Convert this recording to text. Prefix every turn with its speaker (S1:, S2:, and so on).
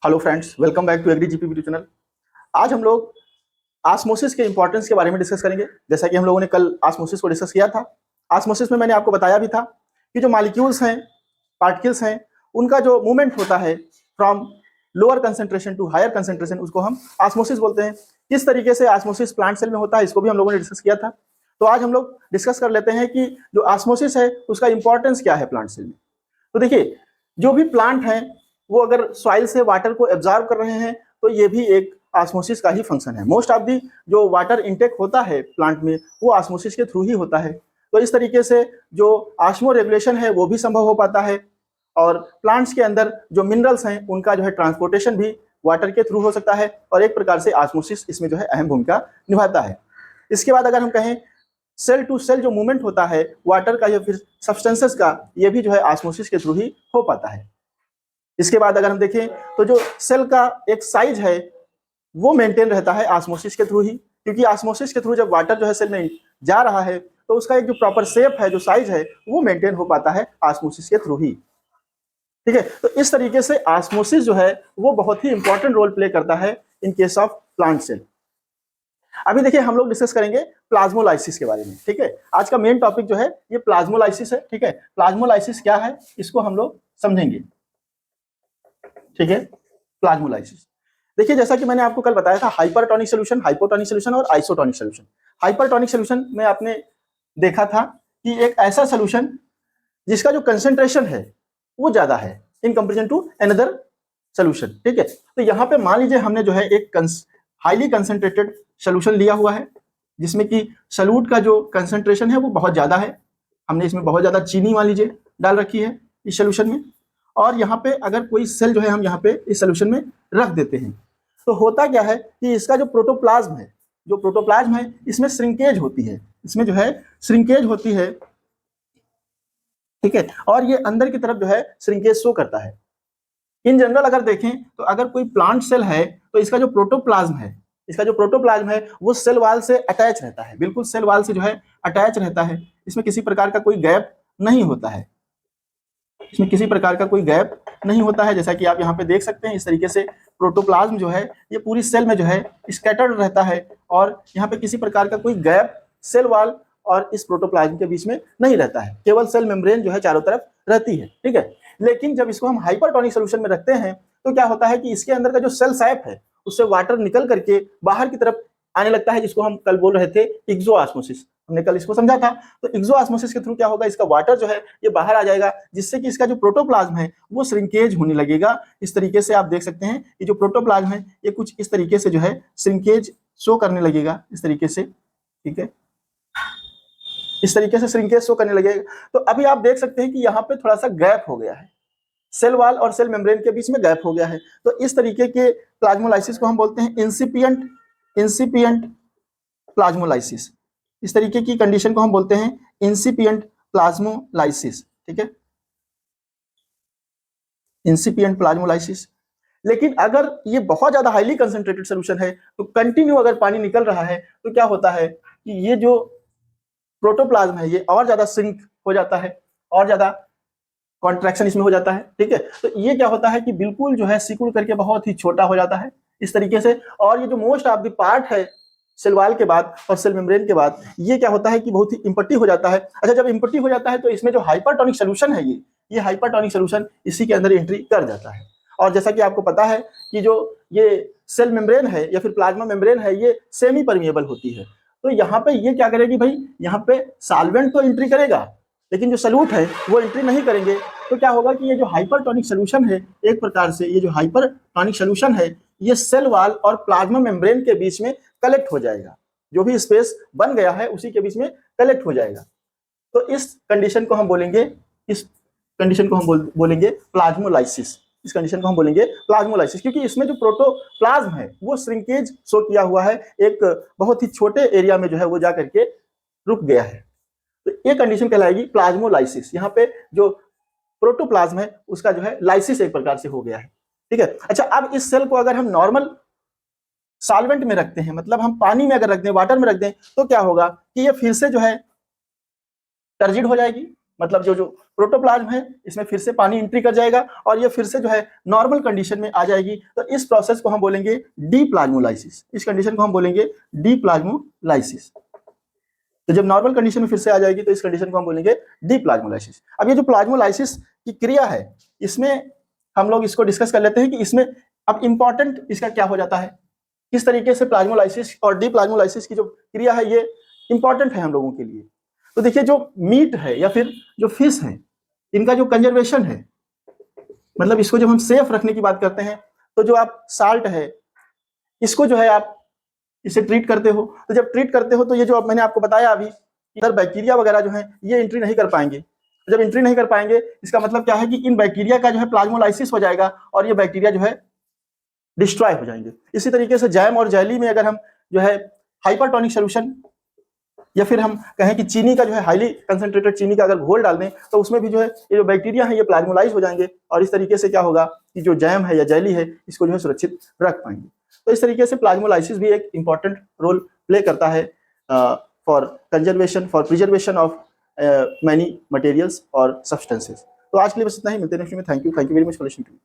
S1: Hello friends, welcome back to agri GP video channel. आज हम लोग ऑस्मोसिस के इंपॉर्टेंस के बारे में डिस्कस करेंगे। जैसा कि हम लोगों ने कल ऑस्मोसिस को डिस्कस किया था। ऑस्मोसिस में मैंने आपको बताया भी था कि जो मॉलिक्यूल्स हैं, पार्टिकल्स हैं, उनका जो मूवमेंट होता है from lower concentration to higher concentration, उसको हम ऑस्मोसिस बोलते हैं। किस तरीके से ऑस्मोसिस प्लांट सेल में होता है, इसको भी हम लोगों ने डिस्कस किया था। तो आज हम लोग डिस्कस कर लेते हैं कि जो ऑस्मोसिस है उसका इंपॉर्टेंस क्या है प्लांट सेल में। तो देखिए, जो भी प्लांट है वो अगर सॉइल से वाटर को एब्जॉर्ब कर रहे हैं तो ये भी एक ऑस्मोसिस का ही फंक्शन है। मोस्ट ऑफ दी जो वाटर इनटेक होता है प्लांट में वो ऑस्मोसिस के थ्रू ही होता है। तो इस तरीके से जो ऑस्मो रेगुलेशन है वो भी संभव हो पाता है, और प्लांट्स के अंदर जो मिनरल्स हैं उनका जो है ट्रांसपोर्टेशन भी वाटर के थ्रू हो सकता है, और एक प्रकार से ऑस्मोसिस इसमें जो है अहम भूमिका निभाता है। इसके बाद अगर हम कहें सेल टू सेल जो मूवमेंट होता है वाटर का या फिर सब्सटेंसेस का, ये भी जो है ऑस्मोसिस के थ्रू ही हो पाता है। इसके बाद अगर हम देखें तो जो सेल का एक साइज है वो मेंटेन रहता है ऑस्मोसिस के थ्रू ही, क्योंकि ऑस्मोसिस के थ्रू जब वाटर जो है सेल में जा रहा है तो उसका एक जो प्रॉपर शेप है, जो साइज है, वो मेंटेन हो पाता है ऑस्मोसिस के थ्रू ही। ठीक है, तो इस तरीके से ऑस्मोसिस जो है वो बहुत ही इंपॉर्टेंट रोल प्ले करता है in case of plant cell. अभी देखिए, हम लोग डिस्कस करेंगे प्लाज्मोलाइसिस के बारे में। ठीक है, आज का मेन टॉपिक जो है ये प्लाज्मोलाइसिस है। ठीक है, प्लाज्मोलाइसिस क्या है इसको हम लोग समझेंगे। ठीक है, प्लाज्मोलाइसिस देखिए, जैसा कि मैंने आपको कल बताया था, हाइपरटोनिक सॉल्यूशन, हाइपोटोनिक सॉल्यूशन और आइसोटोनिक सॉल्यूशन। हाइपरटोनिक सॉल्यूशन में आपने देखा था कि एक ऐसा सॉल्यूशन जिसका जो कंसेंट्रेशन है वो ज्यादा है in comparison to another solution. ठीक है, तो यहाँ पे मान लीजिए हमने जो है एक हाईली कंसेंट्रेटेड सॉल्यूशन लिया हुआ है जिसमें कि सॉल्यूट का जो कंसेंट्रेशन है वो बहुत ज्यादा है। हमने इसमें बहुत ज्यादा चीनी मान लीजिए डाल रखी है इस सॉल्यूशन में, और यहाँ पे अगर कोई सेल जो है हम यहाँ पे इस सॉल्यूशन में रख देते हैं तो होता क्या है कि इसका जो प्रोटोप्लाज्म है, जो प्रोटोप्लाज्म है इसमें श्रिंकेज होती है, इसमें जो है श्रिंकेज होती है। ठीक है, और ये अंदर की तरफ जो है श्रिंकेज शो करता है। इन जनरल अगर देखें तो अगर कोई प्लांट सेल है तो इसका जो प्रोटोप्लाज्म है, इसका जो प्रोटोप्लाज्म है वो सेल वाल से अटैच रहता है, बिल्कुल सेल वाल से जो है अटैच रहता है। इसमें किसी प्रकार का कोई गैप नहीं होता है, इसमें किसी प्रकार का कोई गैप नहीं होता है। जैसा कि आप यहाँ पे देख सकते हैं, इस तरीके से प्रोटोप्लाज्म जो है ये पूरी सेल में जो है स्कैटर्ड रहता है, और यहाँ पे किसी प्रकार का कोई गैप सेल वाल और इस प्रोटोप्लाज्म के बीच में नहीं रहता है, केवल सेल मेम्ब्रेन जो है चारों तरफ रहती है। ठीक है, लेकिन जब इसको हम हाइपरटोनिक सॉल्यूशन में रखते हैं तो क्या होता है कि इसके अंदर का जो सेल सैप है उससे वाटर निकल करके बाहर की तरफ आने लगता है, जिसको हम कल बोल रहे थे एक्सोऑस्मोसिस। हमने कल इसको समझा था। तो एक्सोऑस्मोसिस के थ्रू क्या होगा, इसका वाटर जो है ये बाहर आ जाएगा, जिससे कि इसका जो प्रोटोप्लाज्म है वो श्रिंकेज होने लगेगा। इस तरीके से आप देख सकते हैं कि जो प्रोटोप्लाज्म है ये कुछ इस तरीके से जो है श्रिंकेज शो करने लगेगा, इस तरीके से। ठीक है, इस तरीके से श्रिंकेज शो करने लगेगा। तो अभी आप देख सकते हैं कि यहाँ पे थोड़ा सा गैप हो गया है, सेल वाल और सेल मेम्ब्रेन के बीच में गैप हो गया है। तो इस तरीके के प्लाज्मोलाइसिस को हम बोलते हैं इंसिपिएंट प्लाज्मोलाइसिस। इस तरीके की कंडीशन को हम बोलते हैं इंसिपिएंट प्लाज्मोलाइसिस। ठीक है, इंसिपिएंट प्लाज्मोलाइसिस। लेकिन अगर ये बहुत ज्यादा हाईली कंसेंट्रेटेड सॉल्यूशन है तो कंटिन्यू अगर पानी निकल रहा है तो क्या होता है कि ये जो प्रोटोप्लाज्म है ये और ज्यादा श्रिंक हो जाता है, और ज्यादा कॉन्ट्रैक्शन इसमें हो जाता है। ठीक है, तो ये क्या होता है कि बिल्कुल जो है सिकुड़ करके बहुत ही छोटा हो जाता है इस तरीके से। और ये जो मोस्ट ऑफ द पार्ट है सेल वाल के बाद और सेल मेम्ब्रेन के बाद, ये क्या होता है कि बहुत ही इम्पटी हो जाता है। अच्छा, जब इम्पटी हो जाता है तो इसमें जो हाइपरटोनिक सॉल्यूशन है ये हाइपरटोनिक सॉल्यूशन इसी के अंदर एंट्री कर जाता है। और जैसा कि आपको पता है कि जो ये सेल मेम्ब्रेन है या फिर प्लाज्मा मेम्ब्रेन है ये सेमी परमिएबल होती है। तो यहाँ पे ये क्या करेगी भाई, यहाँ पे सॉल्वेंट तो एंट्री करेगा लेकिन जो सॉल्यूट है वो एंट्री नहीं करेंगे। तो क्या होगा कि ये जो हाइपरटोनिक सॉल्यूशन है, एक प्रकार से ये जो हाइपरटोनिक सॉल्यूशन है ये सेल वाल और प्लाज्मा मेम्ब्रेन के बीच में कलेक्ट हो जाएगा, जो भी स्पेस बन गया है उसी के बीच में कलेक्ट हो जाएगा। तो इस कंडीशन को हम बोलेंगे, इस कंडीशन को हम बोलेंगे प्लाज्मोलाइसिस। इस कंडीशन को हम बोलेंगे प्लाज्मोलाइसिस, क्योंकि इसमें जो प्रोटोप्लाज्म है वो श्रिंकेज शो किया हुआ है, एक बहुत ही छोटे एरिया में जो है वो जा करके रुक गया है। तो ये कंडीशन कहलाएगी प्लाज्मोलाइसिस। यहाँ पे जो प्रोटोप्लाज्म है उसका जो है लाइसिस एक प्रकार से हो गया है। ठीक है, अच्छा, अब इस सेल को अगर हम नॉर्मल सॉल्वेंट में रखते हैं, मतलब हम पानी में अगर रख दें, वाटर में रख दें, तो क्या होगा कि ये फिर से जो है टर्जिड हो जाएगी, मतलब जो प्रोटोप्लाज्म है इसमें फिर से पानी एंट्री कर जाएगा और ये फिर से जो है नॉर्मल कंडीशन में आ जाएगी। तो इस प्रोसेस को हम बोलेंगे डीप्लाज्मोलाइसिस। इस कंडीशन को हम बोलेंगे डीप्लाज्मोलाइसिस। तो जब नॉर्मल कंडीशन में फिर से आ जाएगी तो इस कंडीशन को हम बोलेंगे डीप्लाज्मोलाइसिस। अब ये जो प्लाज्मोलाइसिस की क्रिया है इसमें हम लोग इसको डिस्कस कर लेते हैं कि इसमें अब इंपॉर्टेंट इसका क्या हो जाता है, किस तरीके से प्लाज्मोलाइसिस और डीप्लाज्मोलाइसिस की जो क्रिया है ये इंपॉर्टेंट है हम लोगों के लिए। तो देखिए जो मीट है या फिर जो फिश है इनका जो कंजर्वेशन है, मतलब इसको जब हम सेफ रखने की बात करते हैं तो जो आप साल्ट है इसको जो है आप इसे ट्रीट करते हो। तो जब ट्रीट करते हो तो ये जो अब मैंने आपको बताया अभी इधर बैक्टीरिया वगैरह जो है ये एंट्री नहीं कर पाएंगे। जब एंट्री नहीं कर पाएंगे इसका मतलब क्या है कि इन बैक्टीरिया का जो है प्लाज्मोलाइसिस हो जाएगा और ये बैक्टीरिया जो है डिस्ट्रॉय हो जाएंगे। इसी तरीके से जैम और जेली में अगर हम जो है हाइपरटोनिक सोल्यूशन या फिर हम कहें कि चीनी का जो है हाईली कंसंट्रेटेड चीनी का अगर घोल डाल दें तो उसमें भी जो है ये जो बैक्टीरिया है ये प्लाज्मोलाइज हो जाएंगे और इस तरीके से क्या होगा कि जो जैम है या जेली है इसको जो है सुरक्षित रख पाएंगे। तो इस तरीके से प्लाज्मोलाइसिस भी एक इंपॉर्टेंट रोल प्ले करता है for conservation, for preservation of many materials और सब्सटेंसेस। तो आज के लिए बस इतना ही, मिलते हैं नेक्स्ट में। Thank you very much for listening to me.